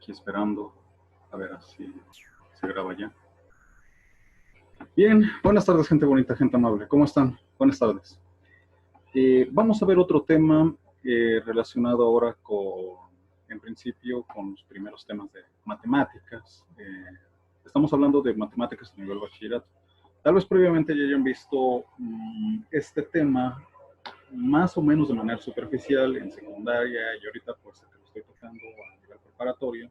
Aquí esperando a ver si se graba ya. Bien, buenas tardes, gente bonita, gente amable. ¿Cómo están? Buenas tardes. Vamos a ver otro tema relacionado ahora en principio, con los primeros temas de matemáticas. Estamos hablando de matemáticas a nivel bachillerato. Tal vez previamente ya hayan visto este tema más o menos de manera superficial en secundaria y ahorita pues lo estoy tocando a nivel preparatorio.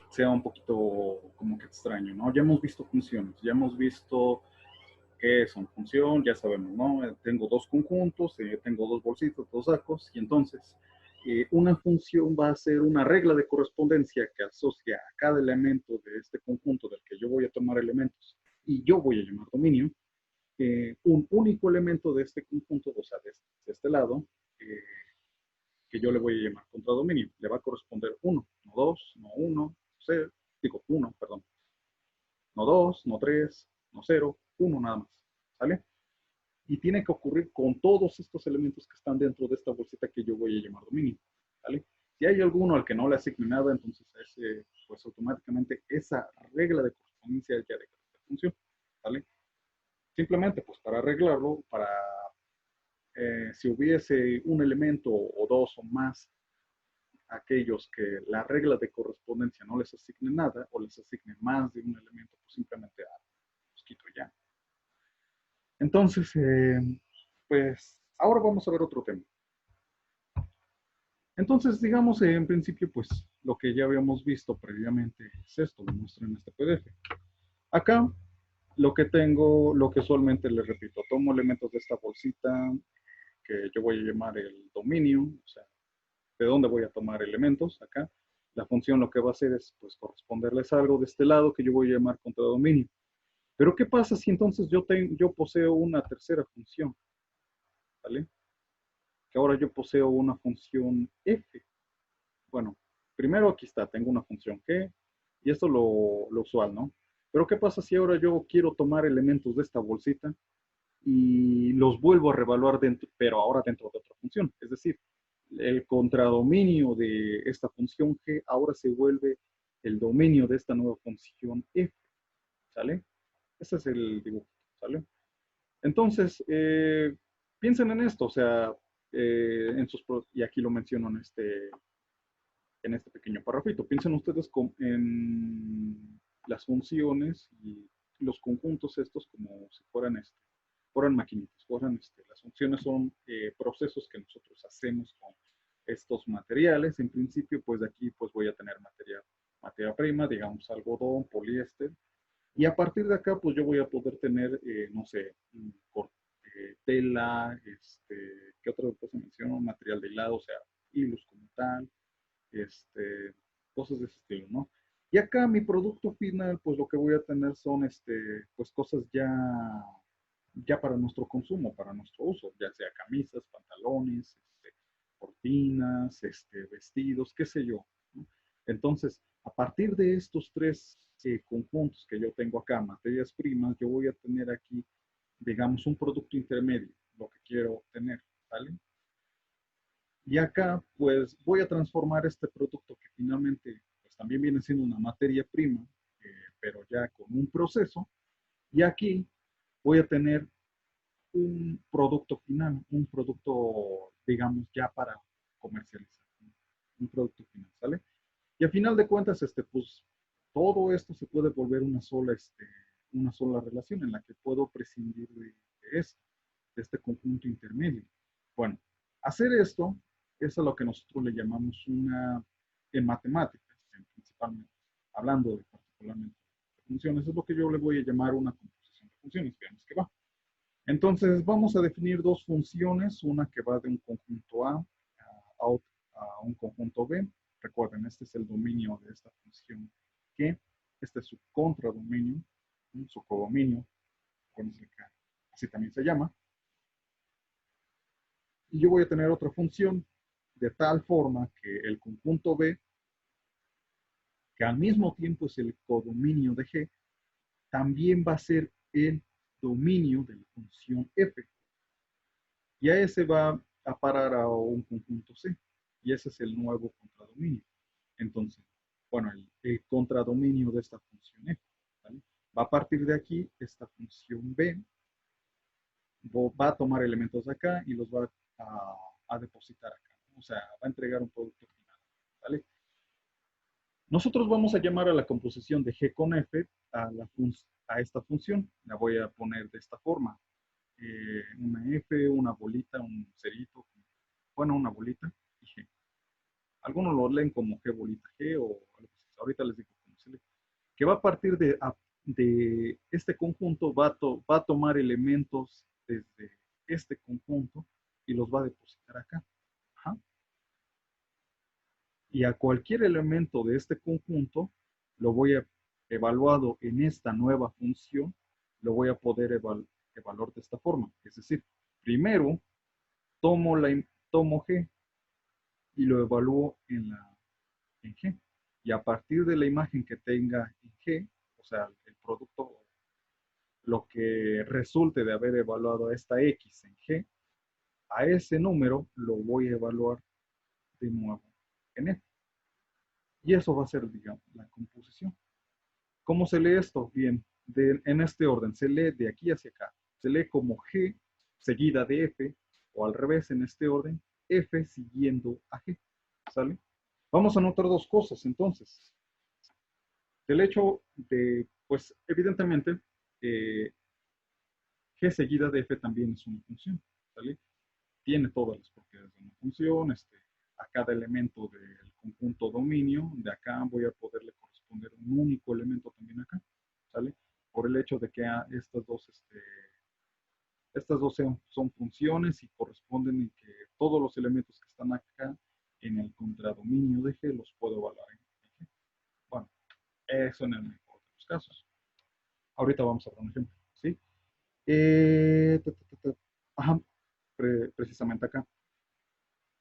Sea un poquito como que extraño, ¿no? Ya hemos visto funciones, ya hemos visto qué son función, ya sabemos, ¿no? Tengo dos conjuntos, tengo dos bolsitas, dos sacos, y entonces una función va a ser una regla de correspondencia que asocia a cada elemento de este conjunto del que yo voy a tomar elementos y yo voy a llamar dominio, un único elemento de este conjunto, o sea, de este lado, eh, que yo le voy a llamar contradominio. Le va a corresponder 1, no 2, no 1, 0, digo 1, perdón. No 2, no 3, no 0, 1 nada más. ¿Sale? Y tiene que ocurrir con todos estos elementos que están dentro de esta bolsita que yo voy a llamar dominio. ¿Sale? Si hay alguno al que no le asigne nada, entonces pues automáticamente esa regla de correspondencia ya deja de función. ¿Sale? Simplemente, pues para arreglarlo, si hubiese un elemento o dos o más aquellos que la regla de correspondencia no les asigne nada o les asigne más de un elemento, pues simplemente los quito ya. Entonces, pues ahora vamos a ver otro tema. Entonces, digamos, en principio, pues lo que ya habíamos visto previamente es esto, lo muestro en este PDF. Acá, lo que tengo, lo que usualmente les repito, tomo elementos de esta bolsita que yo voy a llamar el dominio, o sea, de dónde voy a tomar elementos acá. La función lo que va a hacer es pues corresponderles algo de este lado que yo voy a llamar contradominio. Pero ¿qué pasa si entonces yo poseo una tercera función? ¿Vale? Que ahora yo poseo una función f. Bueno, primero aquí está, tengo una función g, y esto es lo usual, ¿no? Pero ¿qué pasa si ahora yo quiero tomar elementos de esta bolsita y los vuelvo a revaluar dentro, pero ahora dentro de otra función? Es decir, el contradominio de esta función g ahora se vuelve el dominio de esta nueva función f, ¿sale? Ese es el dibujo, ¿sale? Entonces, piensen en esto, o sea, y aquí lo menciono en este pequeño parrafito, piensen ustedes en las funciones y los conjuntos estos como si fueran maquinitas, las funciones son procesos que nosotros hacemos con estos materiales. En principio, pues de aquí pues voy a tener materia prima, digamos algodón, poliéster, y a partir de acá, pues yo voy a poder tener, no sé, tela, ¿qué otra cosa menciono? Material de hilado, o sea, hilos como tal, cosas de ese estilo, ¿no? Y acá mi producto final, pues lo que voy a tener son, pues cosas ya para nuestro consumo, para nuestro uso, ya sea camisas, pantalones, cortinas, vestidos, qué sé yo, ¿no? Entonces, a partir de estos tres conjuntos que yo tengo acá, materias primas, yo voy a tener aquí, digamos, un producto intermedio, lo que quiero tener, ¿vale? Y acá, pues, voy a transformar este producto que finalmente, pues, también viene siendo una materia prima, pero ya con un proceso, y aquí voy a tener un producto final, un producto, digamos, ya para comercializar, ¿no? Un producto final, ¿sale? Y a final de cuentas, pues, todo esto se puede volver una sola relación en la que puedo prescindir de esto, de este conjunto intermedio. Bueno, hacer esto es a lo que nosotros le llamamos en matemáticas, principalmente, hablando de particularmente de funciones, es lo que yo le voy a llamar una composición de funciones. Veamos qué va. Entonces, vamos a definir dos funciones, una que va de un conjunto a un conjunto B. Recuerden, este es el dominio de esta función que, este es su contradominio, su codominio, así también se llama. Y yo voy a tener otra función de tal forma que el conjunto B, que al mismo tiempo es el codominio de G, también va a ser el dominio de la función F. Y a ese va a parar a un conjunto C. Y ese es el nuevo contradominio. Entonces, bueno, el contradominio de esta función f, ¿vale? Va a partir de aquí, esta función b va a tomar elementos de acá y los va a depositar acá, ¿no? O sea, va a entregar un producto final, ¿vale? Nosotros vamos a llamar a la composición de g con f a esta función. La voy a poner de esta forma. Una f, una bolita, un cerito, bueno, una bolita y g. Algunos lo leen como g bolita g o algo así. Ahorita les digo cómo se lee. Que va a partir de este conjunto, va a tomar elementos desde este conjunto y los va a depositar acá. Ajá. Y a cualquier elemento de este conjunto lo voy a evaluado en esta nueva función, lo voy a poder evaluar de esta forma. Es decir, primero tomo G y lo evalúo en G. Y a partir de la imagen que tenga en G, o sea, el producto, lo que resulte de haber evaluado esta X en G, a ese número lo voy a evaluar de nuevo en F. Y eso va a ser, digamos, la composición. ¿Cómo se lee esto? Bien, en este orden, se lee de aquí hacia acá. Se lee como G seguida de F, o al revés en este orden, F siguiendo a G. ¿Sale? Vamos a notar dos cosas entonces. Del hecho de, pues evidentemente, G seguida de F también es una función. ¿Sale? Tiene todas las propiedades de una función. A cada elemento del conjunto dominio, de acá voy a poderle corresponder un único elemento también acá. ¿Sale? Por el hecho de que estas dos son funciones y corresponden en que todos los elementos que están acá en el contradominio de G los puedo evaluar en G. Bueno, eso en el mejor de los casos. Ahorita vamos a ver un ejemplo, ¿sí? Ajá, precisamente acá.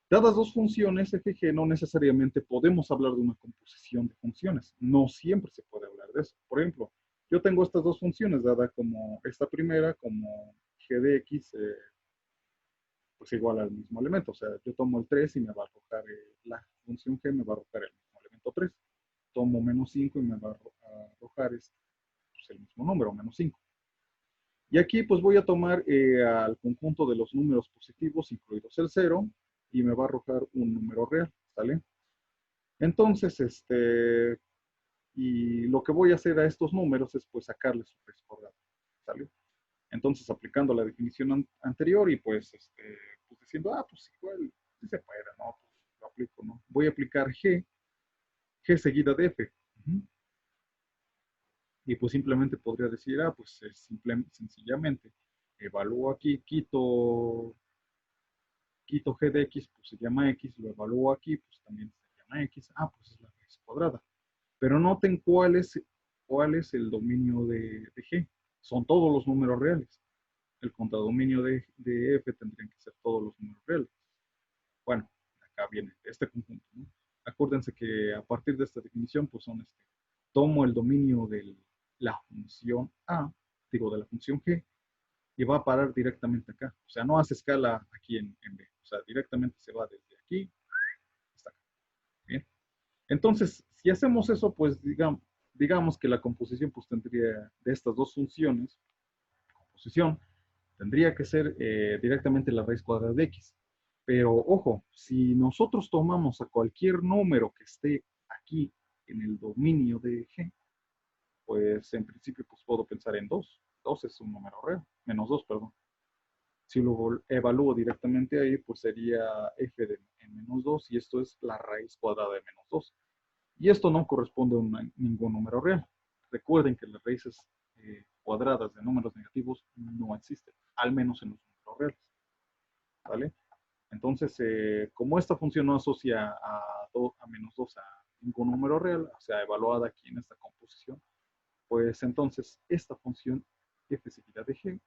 Dadas dos funciones f y g, no necesariamente podemos hablar de una composición de funciones. No siempre se puede hablar de eso. Por ejemplo, yo tengo estas dos funciones, dada como esta primera, como g de x, pues igual al mismo elemento. O sea, yo tomo el 3 y me va a arrojar la función g, me va a arrojar el mismo elemento 3. Tomo menos 5 y me va a arrojar pues, el mismo número, menos 5. Y aquí pues voy a tomar al conjunto de los números positivos, incluidos el 0, y me va a arrojar un número real, ¿sale? Entonces, y lo que voy a hacer a estos números es pues sacarles su raíz cuadrada, ¿sale? Entonces, aplicando la definición anterior y pues, pues diciendo, pues igual, sí se puede, ¿no? Pues lo aplico, ¿no? Voy a aplicar G seguida de F. Y pues simplemente podría decir, pues sencillamente evalúo aquí, quito G de X, pues se llama X, lo evalúo aquí, pues también se llama X, pues es la raíz cuadrada. Pero noten cuál es el dominio de G. Son todos los números reales. El contradominio de F tendrían que ser todos los números reales. Bueno, acá viene este conjunto, ¿no? Acuérdense que a partir de esta definición, pues son tomo el dominio de la función A, digo, de la función G, y va a parar directamente acá. O sea, no hace escala aquí en B. O sea, directamente se va desde aquí hasta acá. ¿Bien? Entonces, si hacemos eso, pues digamos que la composición pues tendría de estas dos funciones, composición, tendría que ser directamente la raíz cuadrada de x. Pero ojo, si nosotros tomamos a cualquier número que esté aquí en el dominio de G, pues en principio pues puedo pensar en 2. 2 es un número real, menos 2, perdón. Si lo evalúo directamente ahí, pues sería f de menos 2 y esto es la raíz cuadrada de menos 2. Y esto no corresponde a ningún número real. Recuerden que las raíces cuadradas de números negativos no existen, al menos en los números reales. ¿Vale? Entonces, como esta función no asocia a menos 2 a ningún número real, o sea, evaluada aquí en esta composición, pues entonces esta función f seguida de g,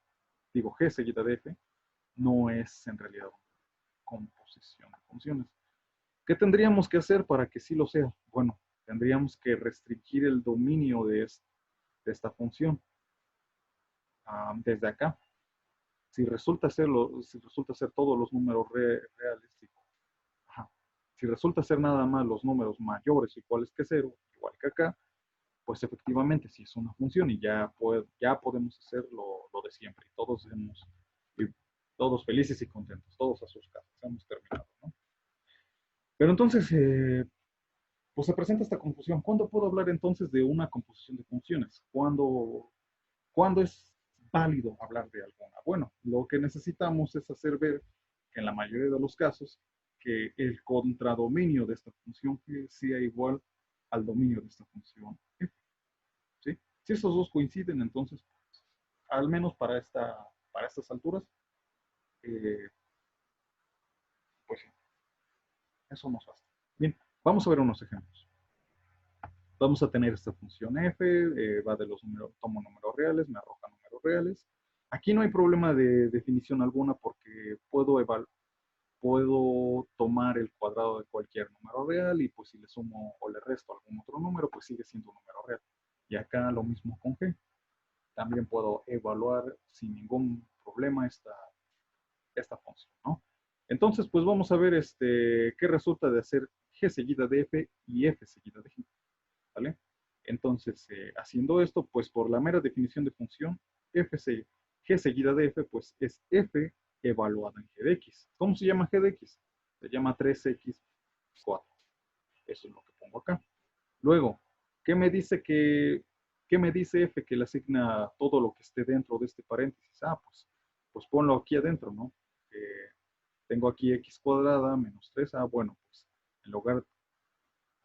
digo g seguida de f, no es en realidad una composición de funciones. ¿Qué tendríamos que hacer para que sí lo sea? Bueno, tendríamos que restringir el dominio de esta función desde acá. Si resulta ser todos los números reales, Si resulta ser nada más los números mayores o iguales que 0, igual que acá, pues efectivamente sí es una función y ya podemos hacer lo de siempre. Y todos felices y contentos, todos a sus casas, hemos terminado, ¿no? Pero entonces, pues se presenta esta confusión. ¿Cuándo puedo hablar entonces de una composición de funciones? ¿Cuándo es válido hablar de alguna? Bueno, lo que necesitamos es hacer ver que en la mayoría de los casos, que el contradominio de esta función G sea igual al dominio de esta función F. ¿Sí? Si esos dos coinciden, entonces, pues, al menos para estas alturas, eh, pues sí, eso nos basta. Bien, vamos a ver unos ejemplos. Vamos a tener esta función f, va de los números, tomo números reales, me arroja números reales. Aquí no hay problema de definición alguna porque puedo tomar el cuadrado de cualquier número real y pues si le sumo o le resto algún otro número, pues sigue siendo un número real. Y acá lo mismo con g. También puedo evaluar sin ningún problema esta función, ¿no? Entonces, pues vamos a ver qué resulta de hacer g seguida de f y f seguida de g, ¿vale? Entonces, haciendo esto, pues por la mera definición de función, g seguida de f, pues es f evaluada en g de x. ¿Cómo se llama g de x? Se llama 3x4. Eso es lo que pongo acá. Luego, ¿qué me dice f que le asigna todo lo que esté dentro de este paréntesis? Pues ponlo aquí adentro, ¿no? Tengo aquí x cuadrada menos 3. Bueno, pues en lugar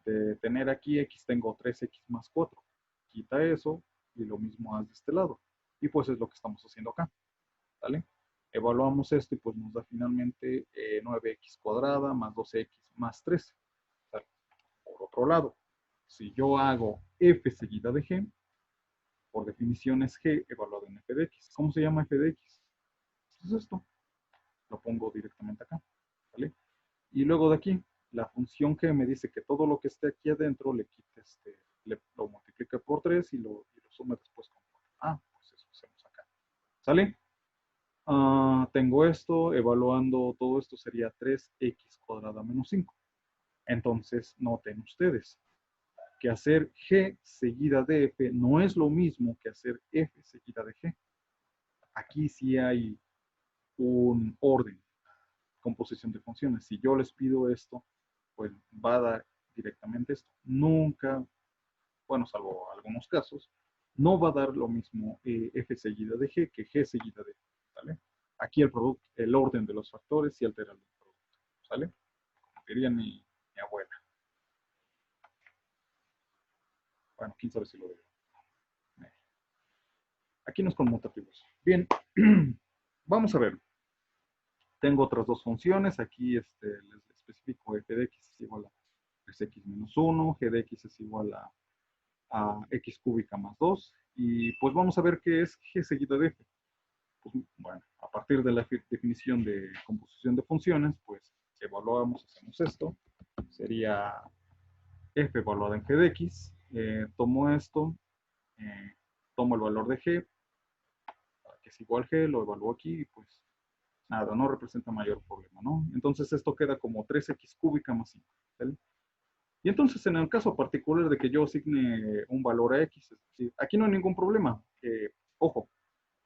de tener aquí x, tengo 3x más 4. Quita eso y lo mismo haz de este lado. Y pues es lo que estamos haciendo acá, ¿vale? Evaluamos esto y pues nos da finalmente 9x cuadrada más 12x más 13. ¿Vale? Por otro lado, si yo hago f seguida de g, por definición es g evaluado en f de x. ¿Cómo se llama f de x? Pues es esto. Lo pongo directamente acá, ¿vale? Y luego de aquí, la función g me dice que todo lo que esté aquí adentro le quite lo multiplica por 3 y lo suma después con 4. Pues eso hacemos acá. ¿Sale? Tengo esto, evaluando todo esto sería 3x cuadrada menos 5. Entonces, noten ustedes que hacer g seguida de f no es lo mismo que hacer f seguida de g. Aquí sí hay un orden, composición de funciones. Si yo les pido esto, pues va a dar directamente esto. Nunca, bueno, salvo algunos casos, no va a dar lo mismo f seguida de g que g seguida de f, ¿vale? Aquí el orden de los factores sí altera el producto, ¿sale? Como diría mi abuela. Bueno, quién sabe si lo digo. Aquí nos conmutativos. Bien, vamos a ver. Tengo otras dos funciones. Aquí les especifico f de x es igual a 3x menos 1, g de x es igual a x cúbica más 2. Y pues vamos a ver qué es g seguida de f. Pues bueno, a partir de la definición de composición de funciones, pues evaluamos, hacemos esto. Sería f evaluada en g de x. Tomo esto, tomo el valor de g, que es igual a g, lo evalúo aquí y pues nada, no representa mayor problema, ¿no? Entonces esto queda como 3x cúbica más 5, ¿vale? Y entonces en el caso particular de que yo asigne un valor a x, es decir, aquí no hay ningún problema. Ojo,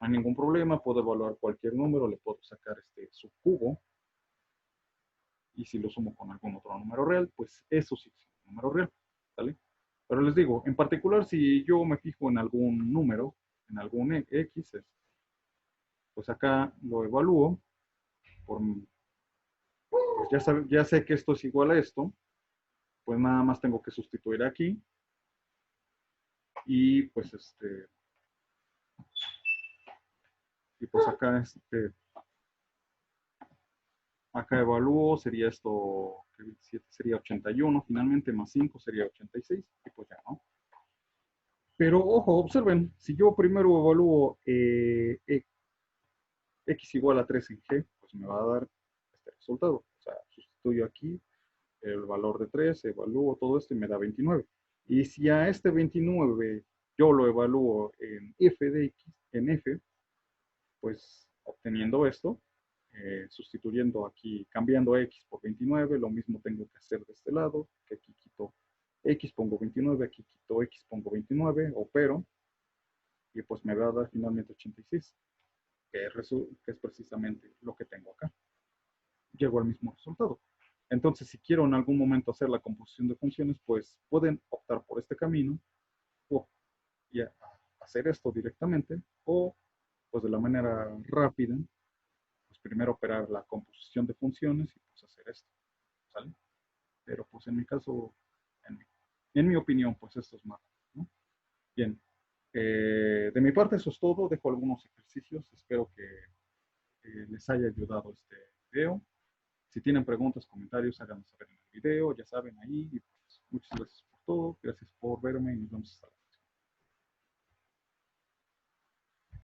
no hay ningún problema, puedo evaluar cualquier número, le puedo sacar su cubo, y si lo sumo con algún otro número real, pues eso sí es un número real, ¿vale? Pero les digo, en particular si yo me fijo en algún número, en algún x, pues acá lo evalúo, pues ya sé que esto es igual a esto, pues nada más tengo que sustituir aquí, y pues y pues acá evalúo, sería esto, 27 sería 81, finalmente más 5 sería 86, y pues ya, ¿no? Pero ojo, observen, si yo primero evalúo x igual a 3 en g, pues me va a dar este resultado. O sea, sustituyo aquí el valor de 3, evalúo todo esto y me da 29. Y si a este 29 yo lo evalúo en f de x, en f, pues obteniendo esto, sustituyendo aquí, cambiando x por 29, lo mismo tengo que hacer de este lado, que aquí quito x, pongo 29, aquí quito x, pongo 29, opero, y pues me va a dar finalmente 86, que es precisamente lo que tengo acá. Llego al mismo resultado. Entonces, si quiero en algún momento hacer la composición de funciones, pues pueden optar por este camino, o y hacer esto directamente, o pues de la manera rápida, pues primero operar la composición de funciones y pues hacer esto, ¿sale? Pero pues en mi caso, en mi opinión, pues esto es más, ¿no? Bien, de mi parte eso es todo, dejo algunos ejercicios, espero que les haya ayudado este video. Si tienen preguntas, comentarios, háganme saber en el video, ya saben ahí, y pues muchas gracias por todo, gracias por verme y nos vemos hasta la próxima.